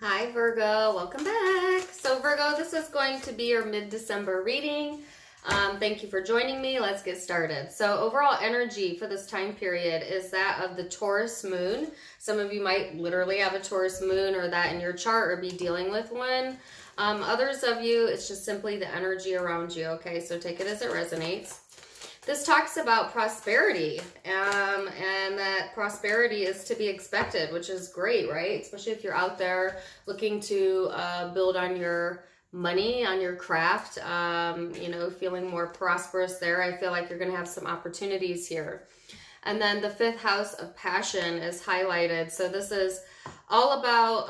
Hi Virgo, welcome back. So Virgo, this is going to be your mid-December reading. Thank you for joining me. Let's get started. So overall energy for this time period is that of the Taurus moon. Some of you might literally have a Taurus moon or that in your chart or be dealing with one. Others of you, it's just simply the energy around you, okay? So take it as it resonates. This talks about prosperity, and that prosperity is to be expected, which is great, right? Especially if you're out there looking to build on your money, on your craft, feeling more prosperous there. I feel like you're going to have some opportunities here. And then the fifth house of passion is highlighted. So this is all about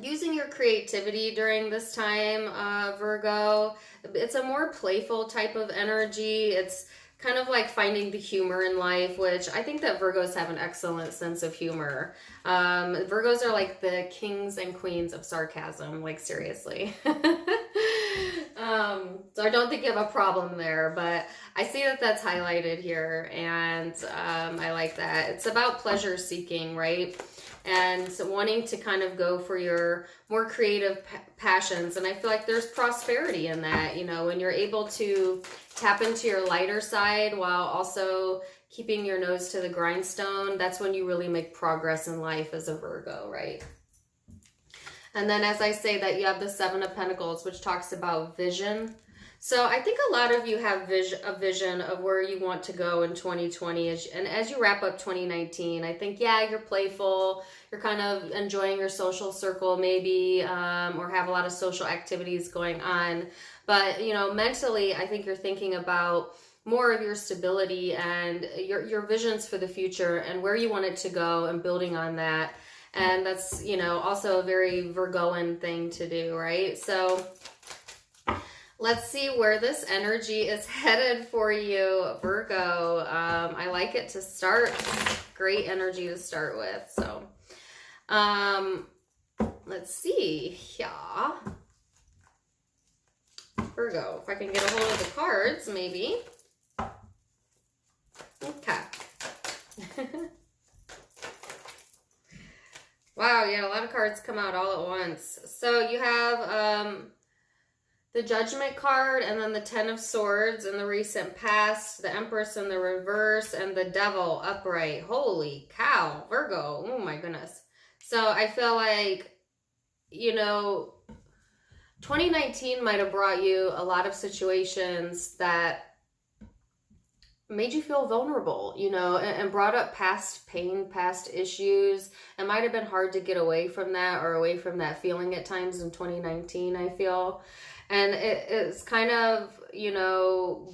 using your creativity during this time, Virgo. It's a more playful type of energy. It's kind of like finding the humor in life, which I think that Virgos have an excellent sense of humor. Virgos are like the kings and queens of sarcasm, like seriously. So I don't think you have a problem there, but I see that that's highlighted here, and I like that. It's about pleasure seeking, right? And so wanting to kind of go for your more creative passions. And I feel like there's prosperity in that, when you're able to tap into your lighter side while also keeping your nose to the grindstone. That's when you really make progress in life as a Virgo, right? And then as I say that, you have the Seven of Pentacles, which talks about vision. So I think a lot of you have a vision of where you want to go in 2020. And as you wrap up 2019, I think, yeah, you're playful. You're kind of enjoying your social circle maybe, or have a lot of social activities going on. But, mentally, I think you're thinking about more of your stability and your visions for the future and where you want it to go and building on that. And that's, also a very Virgoan thing to do, right? So let's see where this energy is headed for you, Virgo. I like it to start. Great energy to start with. So, let's see. Yeah. Virgo, if I can get a hold of the cards, maybe. Okay. Wow, yeah, a lot of cards come out all at once. So you have the Judgment card, and then the Ten of Swords in the recent past, the Empress in the reverse, and the Devil upright. Holy cow, Virgo. Oh my goodness. So I feel like, 2019 might have brought you a lot of situations that made you feel vulnerable, and brought up past pain, past issues. It might have been hard to get away from that or away from that feeling at times in 2019, I feel. And it's kind of,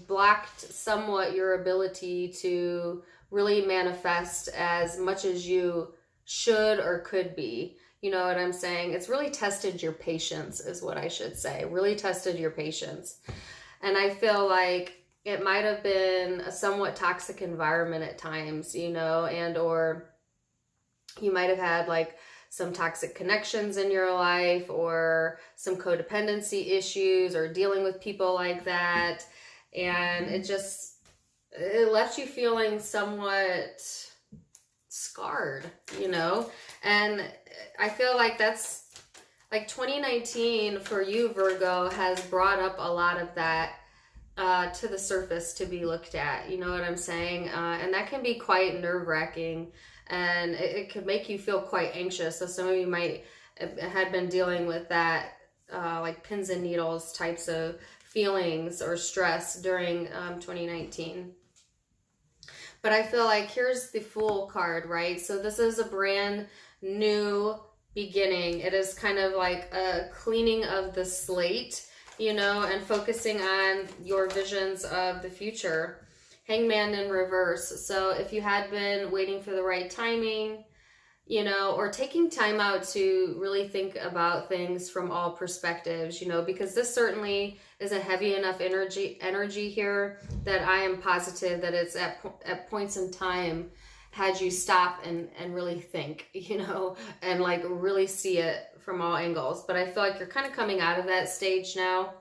blocked somewhat your ability to really manifest as much as you should or could be. You know what I'm saying? It's really tested your patience, is what I should say. Really tested your patience. And I feel like it might have been a somewhat toxic environment at times, and or you might have had like some toxic connections in your life or some codependency issues or dealing with people like that. And it left you feeling somewhat scarred, and I feel like that's like 2019 for you, Virgo, has brought up a lot of that to the surface to be looked at. You know what I'm saying? And that can be quite nerve-wracking, and it could make you feel quite anxious. So some of you might have been dealing with that, like pins and needles types of feelings or stress during 2019. But I feel like here's the Fool card, right? So this is a brand new beginning. It is kind of like a cleaning of the slate, and focusing on your visions of the future. Hangman in reverse. So if you had been waiting for the right timing, or taking time out to really think about things from all perspectives, because this certainly is a heavy enough energy here that I am positive that it's at points in time had you stop and really think, and like really see it from all angles. But I feel like you're kind of coming out of that stage now.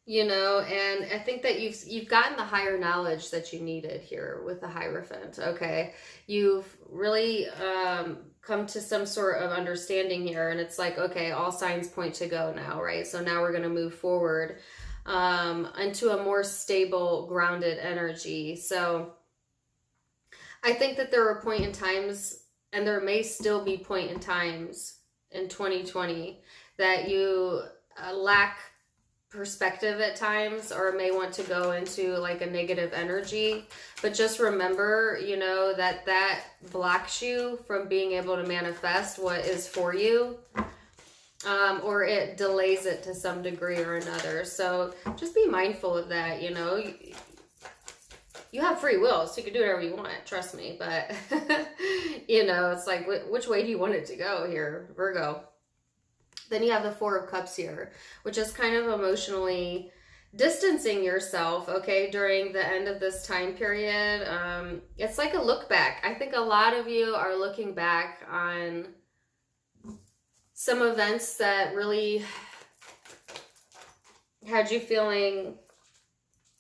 You know, and I think that you've gotten the higher knowledge that you needed here with the Hierophant. Okay, you've really come to some sort of understanding here, and it's like, okay, all signs point to go now, right? So now we're going to move forward into a more stable, grounded energy. So I think that there were point in times, and there may still be point in times in 2020 that you lack perspective at times, or may want to go into like a negative energy. But just remember, you know, that that blocks you from being able to manifest what is for you, or it delays it to some degree or another. So just be mindful of that. You know, you have free will, so you can do whatever you want, trust me. But you know, it's like, which way do you want it to go here, Virgo? Then you have the Four of Cups here, which is kind of emotionally distancing yourself, okay, during the end of this time period. It's like a look back. I think a lot of you are looking back on some events that really had you feeling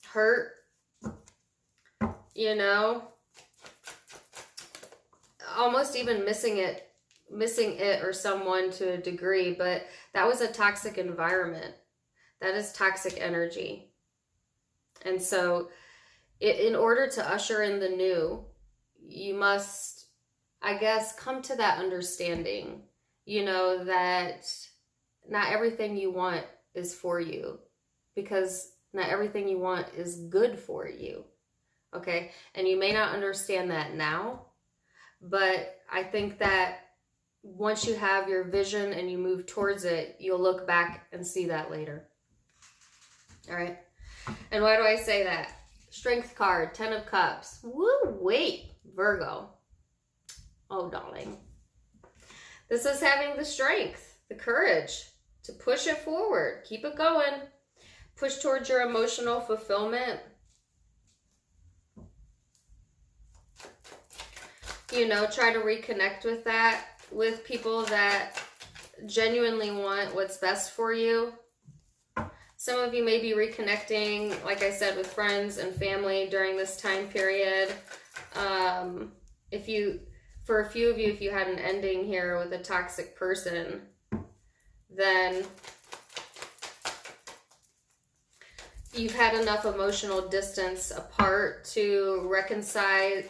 hurt, you know, almost even missing it or someone to a degree. But that was a toxic environment. That is toxic energy. And so in order to usher in the new, you must, I guess, come to that understanding, you know, that not everything you want is for you, because not everything you want is good for you. Okay. And you may not understand that now, but I think that once you have your vision and you move towards it, you'll look back and see that later. All right. And why do I say that? Strength card, 10 of Cups. Woo, wait, Virgo. Oh, darling. This is having the strength, the courage to push it forward. Keep it going. Push towards your emotional fulfillment. You know, try to reconnect with that, with people that genuinely want what's best for you. Some of you may be reconnecting, like I said, with friends and family during this time period. For a few of you, if you had an ending here with a toxic person, then you've had enough emotional distance apart to reconcile.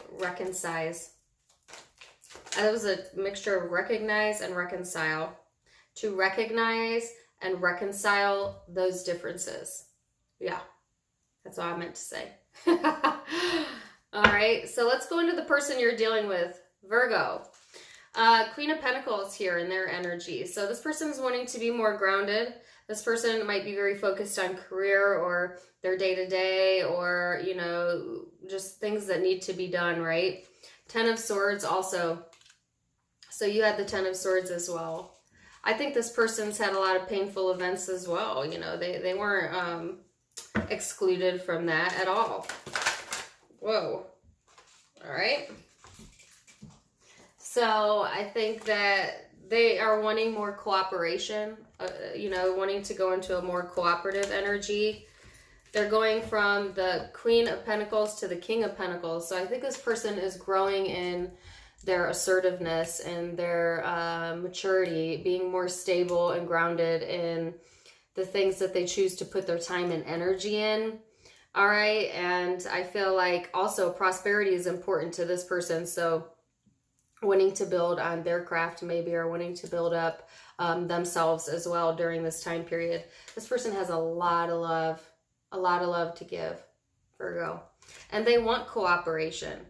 That was a mixture of recognize and reconcile. To recognize and reconcile those differences. Yeah, that's all I meant to say. All right, so let's go into the person you're dealing with, Virgo. Queen of Pentacles here in their energy. So this person's wanting to be more grounded. This person might be very focused on career or their day-to-day, or, you know, just things that need to be done, right? 10 of Swords also. So you had the 10 of Swords as well. I think this person's had a lot of painful events as well. You know, they weren't excluded from that at all. Whoa. All right. So I think that they are wanting more cooperation, you know, wanting to go into a more cooperative energy. They're going from the Queen of Pentacles to the King of Pentacles. So I think this person is growing in their assertiveness and their maturity, being more stable and grounded in the things that they choose to put their time and energy in. All right. And I feel like also prosperity is important to this person. So wanting to build on their craft maybe, or wanting to build up themselves as well during this time period. This person has a lot of love to give, Virgo. And they want cooperation.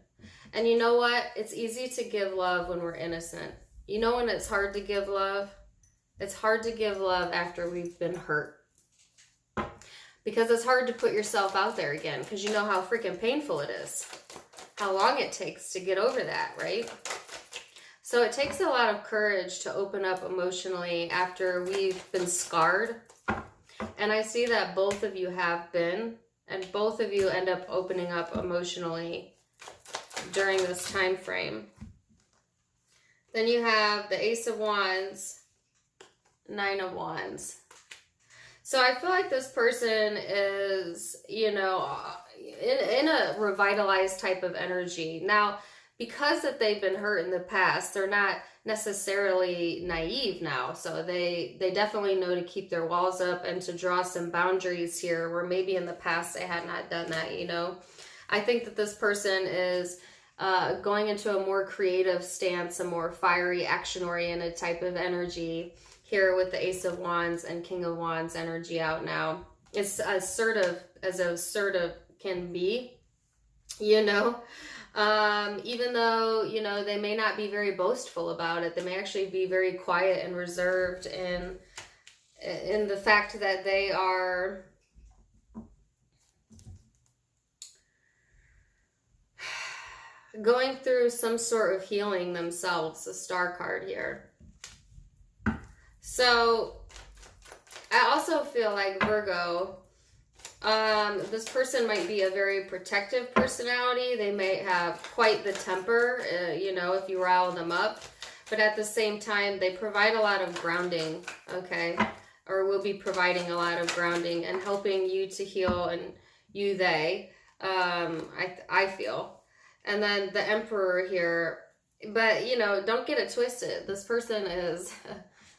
And you know what? It's easy to give love when we're innocent. You know when it's hard to give love? It's hard to give love after we've been hurt. Because it's hard to put yourself out there again, because you know how freaking painful it is. How long it takes to get over that, right? So it takes a lot of courage to open up emotionally after we've been scarred. And I see that both of you have been, and both of you end up opening up emotionally during this time frame. Then you have the Ace of Wands, 9 of Wands. So I feel like this person is, in a revitalized type of energy. Now, because that they've been hurt in the past, they're not necessarily naive now. So they definitely know to keep their walls up and to draw some boundaries here where maybe in the past they had not done that, I think that this person is going into a more creative stance, a more fiery, action-oriented type of energy here with the Ace of Wands and King of Wands energy out now. It's assertive as assertive can be, even though, they may not be very boastful about it. They may actually be very quiet and reserved in the fact that they are going through some sort of healing themselves, the Star card here. So I also feel like Virgo, this person might be a very protective personality. They may have quite the temper, if you rile them up. But at the same time, they provide a lot of grounding, okay? Or will be providing a lot of grounding and helping you to heal, and they, I feel. And then the Emperor here. But, don't get it twisted. This person is...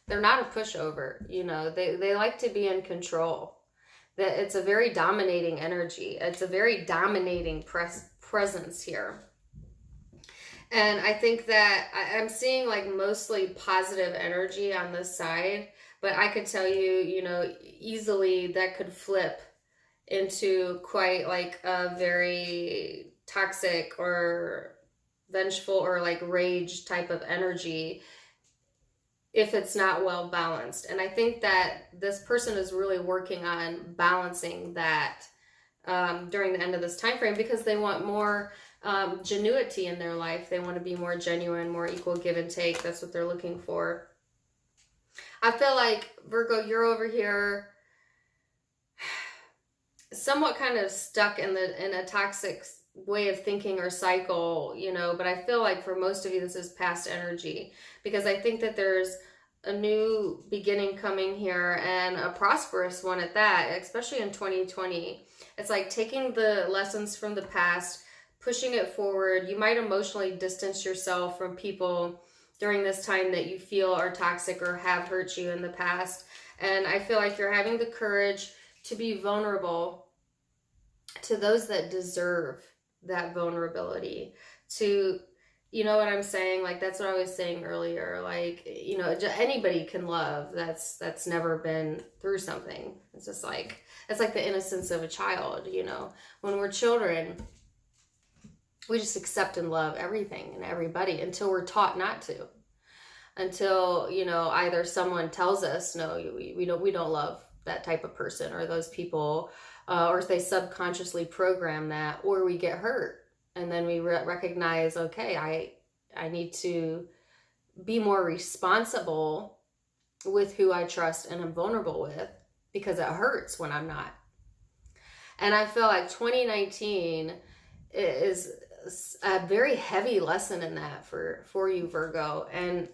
They're not a pushover, they like to be in control. That it's a very dominating energy. It's a very dominating presence here. And I think that I'm seeing like mostly positive energy on this side, but I could tell you, easily that could flip into quite like a very toxic or vengeful or like rage type of energy if it's not well balanced. And I think that this person is really working on balancing that during the end of this time frame, because they want more genuity in their life. They want to be more genuine, more equal give and take. That's what they're looking for. I feel like, Virgo, you're over here somewhat kind of stuck in a toxic way of thinking or cycle, but I feel like for most of you this is past energy, because I think that there's a new beginning coming here, and a prosperous one at that, especially in 2020. It's like taking the lessons from the past, pushing it forward. You might emotionally distance yourself from people during this time that you feel are toxic or have hurt you in the past, and I feel like you're having the courage to be vulnerable to those that deserve that vulnerability, to, what I'm saying? Like, that's what I was saying earlier. Like, anybody can love that's never been through something. It's just like, it's like the innocence of a child, when we're children, we just accept and love everything and everybody until we're taught not to, until, either someone tells us, no, we don't love that type of person or those people, or if they subconsciously program that, or we get hurt. And then we recognize, okay, I need to be more responsible with who I trust and am vulnerable with, because it hurts when I'm not. And I feel like 2019 is a very heavy lesson in that for you, Virgo. And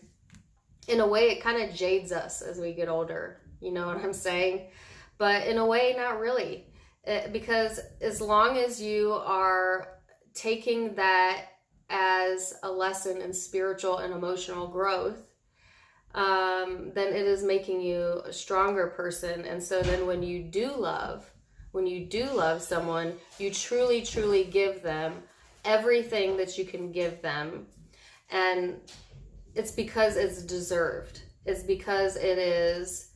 in a way, it kind of jades us as we get older. You know what I'm saying? But in a way, not really. Because as long as you are taking that as a lesson in spiritual and emotional growth, then it is making you a stronger person. And so then when you do love someone, you truly, truly give them everything that you can give them. And it's because it's deserved. It's because it is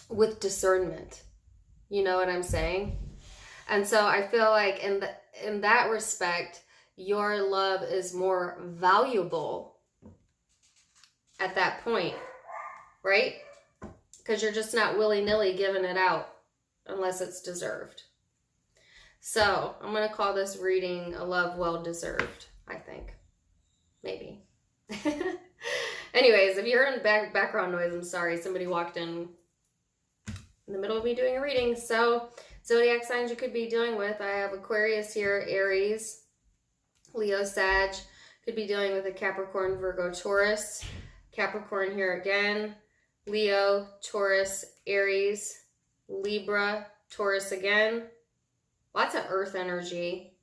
with discernment. You know what I'm saying? And so I feel like in that respect, your love is more valuable at that point, right? Because you're just not willy-nilly giving it out unless it's deserved. So I'm going to call this reading a love well-deserved, I think. Maybe. Anyways, if you're in background noise, I'm sorry. Somebody walked in the middle of me doing a reading. So zodiac signs you could be dealing with. I have Aquarius here, Aries, Leo, Sag. Could be dealing with a Capricorn, Virgo, Taurus. Capricorn here again. Leo, Taurus, Aries, Libra, Taurus again. Lots of earth energy.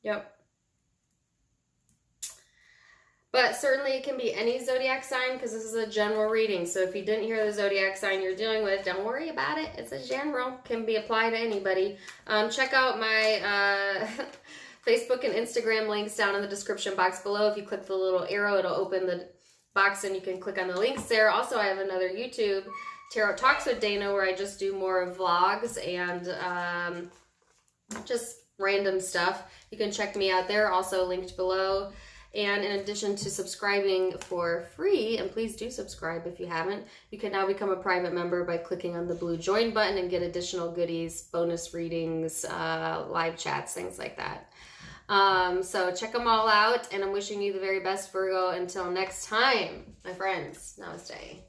Yep. But certainly it can be any zodiac sign because this is a general reading. So if you didn't hear the zodiac sign you're dealing with, don't worry about it. It's a general. Can be applied to anybody. Check out my Facebook and Instagram links down in the description box below. If you click the little arrow, it'll open the box and you can click on the links there. Also, I have another YouTube, Tarot Talks with Dana, where I just do more vlogs and just random stuff. You can check me out there, also linked below. And in addition to subscribing for free, and please do subscribe if you haven't, you can now become a private member by clicking on the blue join button and get additional goodies, bonus readings, live chats, things like that. So check them all out, and I'm wishing you the very best, Virgo. Until next time, my friends, namaste.